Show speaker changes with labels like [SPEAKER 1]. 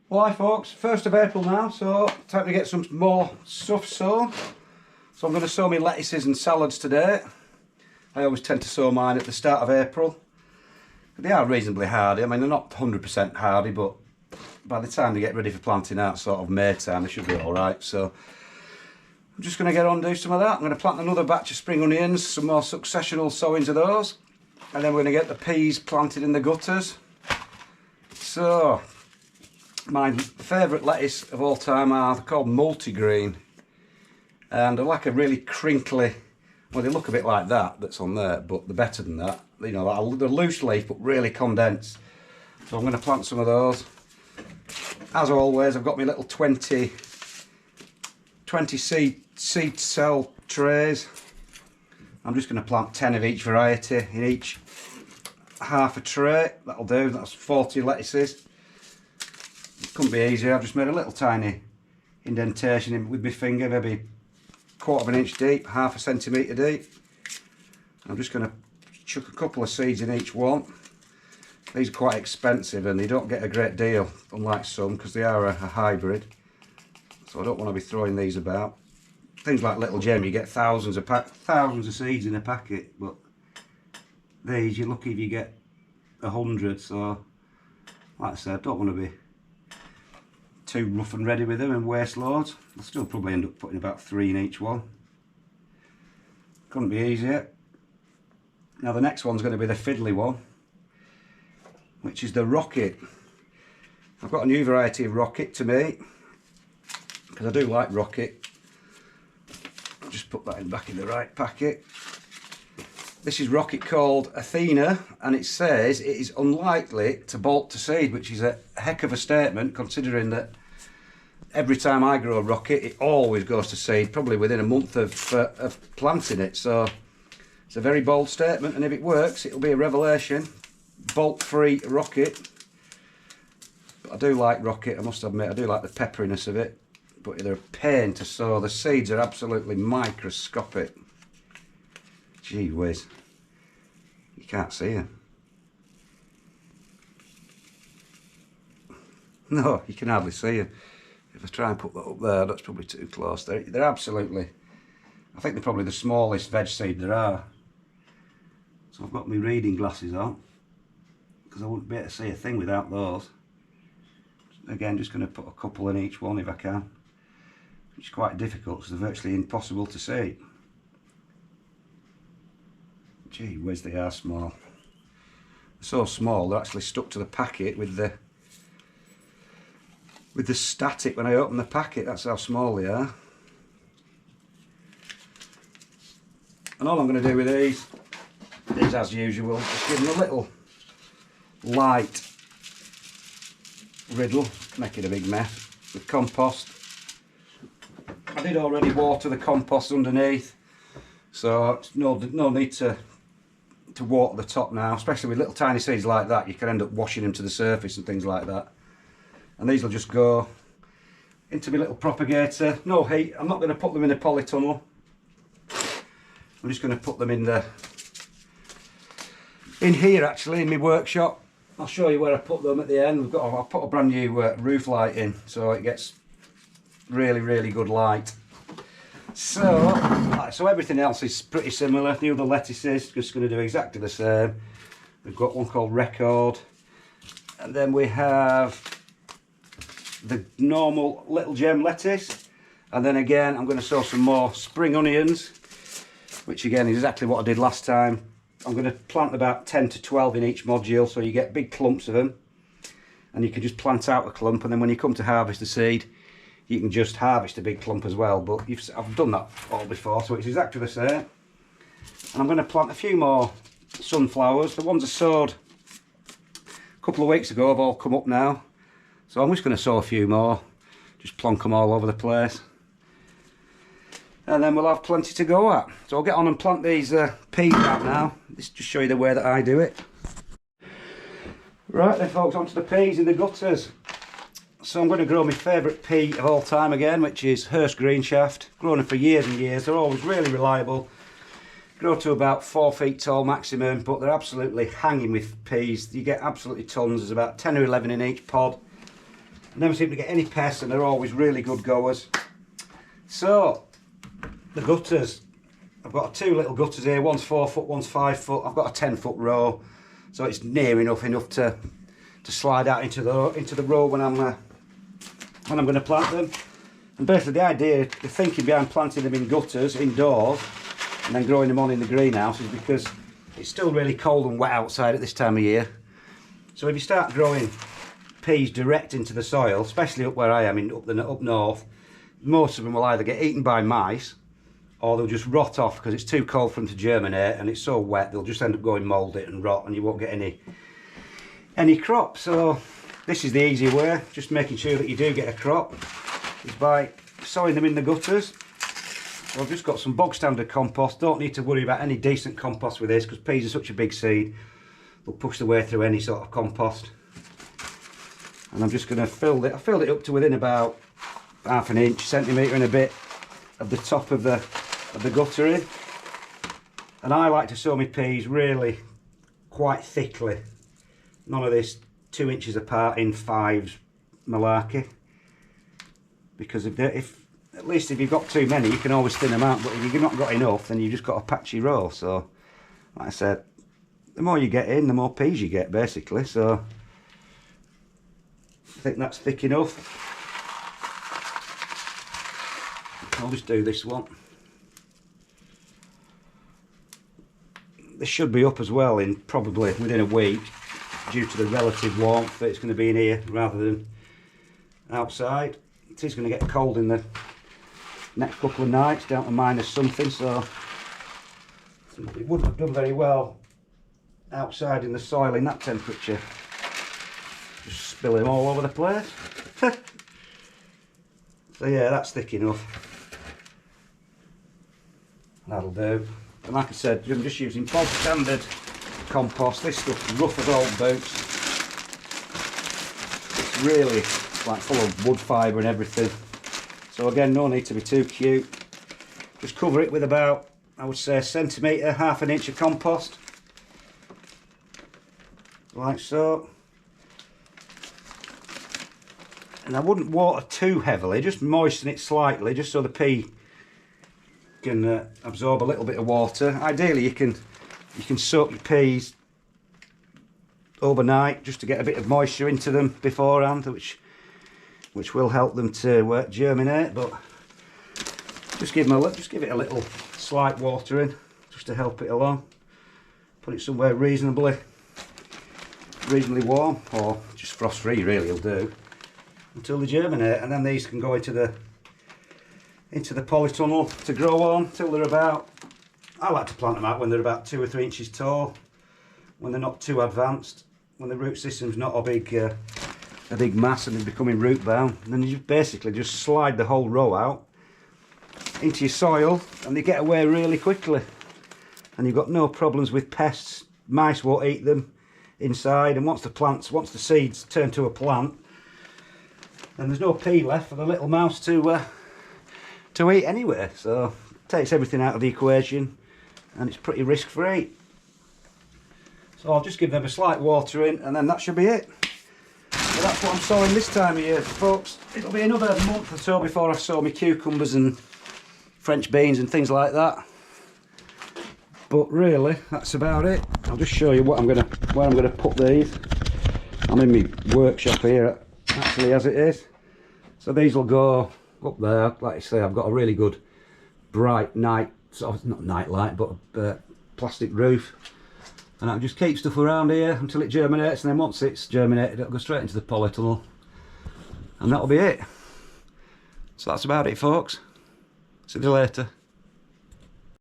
[SPEAKER 1] Well, hi folks, 1st of April now, so time to get some more stuff sown. So I'm going to sow my lettuces and salads today. I always tend to sow mine at the start of April. They are reasonably hardy. I mean, they're not 100% hardy, but by the time they get ready for planting out, sort of May time, they should be alright. So I'm just going to get on and do some of that. I'm going to plant another batch of spring onions, some more successional sowings of those. And then we're going to get the peas planted in the gutters. So my favourite lettuce of all time are called Multigreen, and they're like a really crinkly, well, they look a bit like that's on there, but they're better than that. You know, they're loose leaf but really condensed. So I'm going to plant some of those. As always, I've got my little 20 seed cell trays. I'm just going to plant 10 of each variety in each half a tray. That'll do. That's 40 lettuces. Couldn't be easier. I've just made a little tiny indentation with my finger, maybe 1/4 of an inch deep, 1/2 centimetre deep. I'm just going to chuck a couple of seeds in each one. These are quite expensive and they don't get a great deal, unlike some, because they are a hybrid. So I don't want to be throwing these about. Things like Little Gem, you get thousands of seeds in a packet, but these, you're lucky if you get 100. So, like I said, I don't want to be too rough and ready with them and waste loads. I'll still probably end up putting about 3 in each one. Couldn't be easier. Now the next one's going to be the fiddly one, which is the Rocket. I've got a new variety of Rocket to me, because I do like Rocket. I'll just put that back in the right packet. This is Rocket called Athena, and it says it is unlikely to bolt to seed, which is a heck of a statement, considering that every time I grow a Rocket it always goes to seed, probably within a month of planting it. So it's a very bold statement, and if it works it'll be a revelation. Bolt free Rocket. But I do like Rocket, I must admit. I do like the pepperiness of it, but they're a pain to sow. The seeds are absolutely microscopic. Gee whiz, you can't see them. No, you can hardly see them. If I try and put that up there, that's probably too close. They're absolutely, I think they're probably the smallest veg seed there are. So I've got my reading glasses on, because I wouldn't be able to see a thing without those. Again, just going to put a couple in each one if I can, which is quite difficult because they're virtually impossible to see. Gee whiz, they are small. They're so small they're actually stuck to the packet with the static when I open the packet. That's how small they are. And all I'm going to do with these is, as usual, just give them a little light riddle, making a big mess, with compost. I did already water the compost underneath, so no need to water the top now, especially with little tiny seeds like that. You can end up washing them to the surface and things like that. And these will just go into my little propagator. No heat. I'm not going to put them in a polytunnel. I'm just going to put them in here actually, in my workshop. I'll show you where I put them at the end. I'll put a brand new roof light in, so it gets really good light. So everything else is pretty similar. The other lettuces, just going to do exactly the same. We've got one called Rekord, and then we have the normal Little Gem lettuce, and then again I'm going to sow some more spring onions, which again is exactly what I did last time. I'm going to plant about 10 to 12 in each module, so you get big clumps of them, and you can just plant out a clump, and then when you come to harvest the seed you can just harvest a big clump as well. But I've done that all before, so it's exactly the same. And I'm going to plant a few more sunflowers. The ones I sowed a couple of weeks ago have all come up now, so I'm just going to sow a few more, just plonk them all over the place, and then we'll have plenty to go at. So I'll get on and plant these peas out now. This just show you the way that I do it. Right then folks, onto the peas in the gutters. So I'm going to grow my favourite pea of all time again, which is Hurst Green Shaft. Grown them for years and years. They're always really reliable. Grow to about 4 feet tall maximum, but they're absolutely hanging with peas. You get absolutely tons. There's about 10 or 11 in each pod. I never seem to get any pests, and they're always really good goers. So the gutters, I've got two little gutters here, one's 4 foot, one's 5 foot. I've got a 10-foot row, so it's near enough to slide out into the row when I'm going to plant them. And basically the thinking behind planting them in gutters indoors and then growing them on in the greenhouse is because it's still really cold and wet outside at this time of year. So if you start growing peas direct into the soil, especially up where I am up north, most of them will either get eaten by mice or they'll just rot off because it's too cold for them to germinate, and it's so wet they'll just end up going mouldy and rot, and you won't get any crop. So this is the easy way, just making sure that you do get a crop, is by sowing them in the gutters. So I've just got some bog standard compost. Don't need to worry about any decent compost with this because peas are such a big seed, they'll push their way through any sort of compost. And I'm just going to fill it. I filled it up to within about half an inch, centimetre and a bit of the top of the guttering. And I like to sow my peas really quite thickly. None of this 2 inches apart in 5s malarkey. Because if at least if you've got too many, you can always thin them out. But if you've not got enough, then you've just got a patchy row. So, like I said, the more you get in, the more peas you get, basically. So I think that's thick enough. I'll just do this one. This should be up as well in probably within a week, due to the relative warmth that it's going to be in here rather than outside. It is going to get cold in the next couple of nights, down to minus something, so it wouldn't have done very well outside in the soil in that temperature. Just spill them all over the place. So yeah, that's thick enough. That'll do. And like I said, I'm just using bog standard compost. This stuff's rough as old boots. It's really like full of wood fibre and everything. So again, no need to be too cute. Just cover it with about, I would say, a centimetre, half an inch of compost. Like so. And I wouldn't water too heavily, just moisten it slightly, just so the pea can absorb a little bit of water. Ideally you can soak your peas overnight just to get a bit of moisture into them beforehand, which will help them to germinate. But just give it a little slight watering just to help it along. Put it somewhere reasonably warm, or just frost free really will do, until they germinate, and then these can go into the polytunnel to grow on till they're about, I like to plant them out when they're about 2 or 3 inches tall, when they're not too advanced, when the root system's not a big mass and they're becoming root bound. And then you basically just slide the whole row out into your soil and they get away really quickly, and you've got no problems with pests. Mice won't eat them inside, and once the seeds turn to a plant, then there's no pea left for the little mouse to eat anyway. So it takes everything out of the equation and it's pretty risk free. So I'll just give them a slight watering and then that should be it. So that's what I'm sowing this time of year, folks. It'll be another month or so before I sow my cucumbers and French beans and things like that. But really, that's about it. I'll just show you where I'm gonna put these. I'm in my workshop here, actually, as it is. So these will go up there. Like I say, I've got a really good bright night, sort of, not night light, but plastic roof, and I'll just keep stuff around here until it germinates, and then once it's germinated it'll go straight into the polytunnel and that'll be it. So that's about it, folks. See you later.